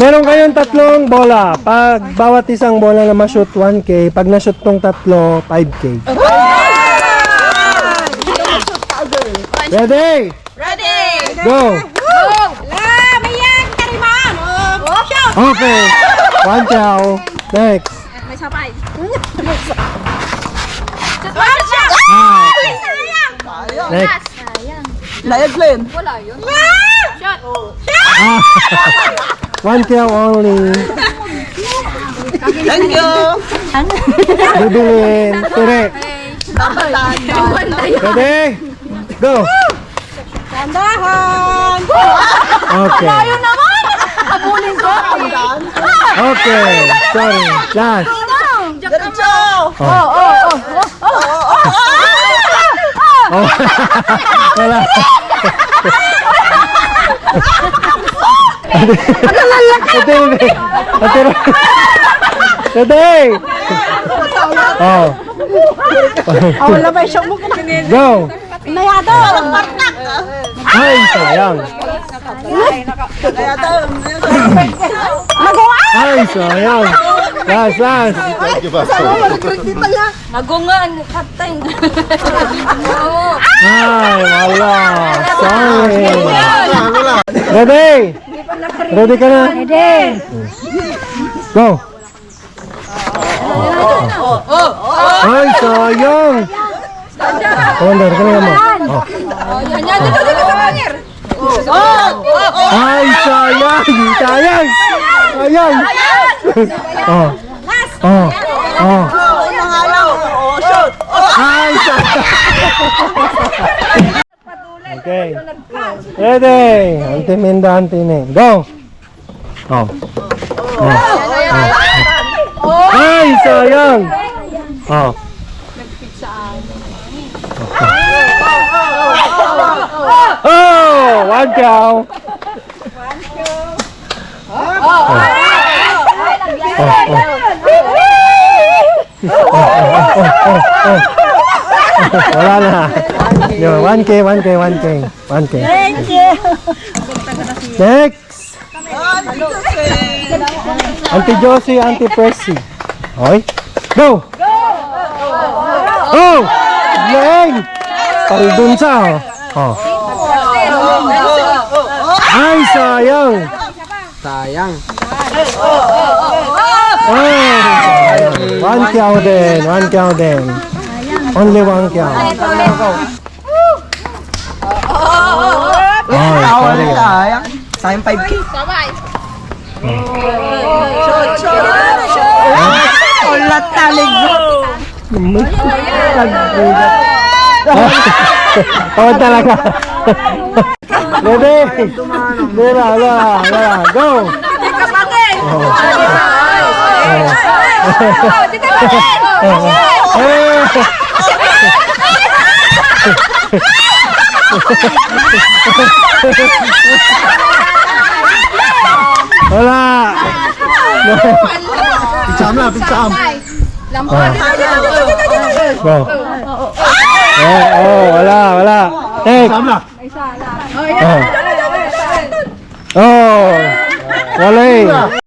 Meron kayong tatlong bola. Pag bawat isang bola na ma-shoot 1K, pag na-shoot tong tatlo, 5K. Ready? Ready! Go! Mayan! Karimam! Shoot! Okay. 1 chow. Next. May sabay. One shot! Ah. Sayang! Next. Layag Glenn. Wala yun. Shot! Ah. 1 chow only. Thank you. Bibilin. Ture. Ready? Go! Tandahan! Okay. Ayun naman! Abulin ko! Okay. Sorry. Last. Diretso. Oh. Oh. Wala. Ate. Oh. Wala ba yung mo? Go. Mayado! Ay, sayang. Ay, sayang. Last. Nagungan! Katay! Ay, wala. Sorry. Ready? Ready ka na? Ready! Go. Ay, sayang. Wonder, kanina mo. Oh. Ay, sayang. Sayang. Sayang. Oh. Oh. Shoot. Ay, sayang. Okay. Ready. Anti-minda, anti-ne. Go. Oh. Ay, sayang. Oh. Oh, 1 chow. Wala na. Yo, 1K. Thank you! Next. Auntie Josie, Auntie Percy. Okay. Go. Oh! Leng! Paridun sa. Oh. Ay, sayang. Sayang. Oh, 1 chow din. Only 1 chow. Oh, sorry. Sayang. Sayang 5K. Sabay! Ulat talig mo. Tawad talaga. Ready? Wala. Go! Teka, bakit? Wala! Picham. Lampon! Go. Wala. Next. Oh. Oh. Wala eh.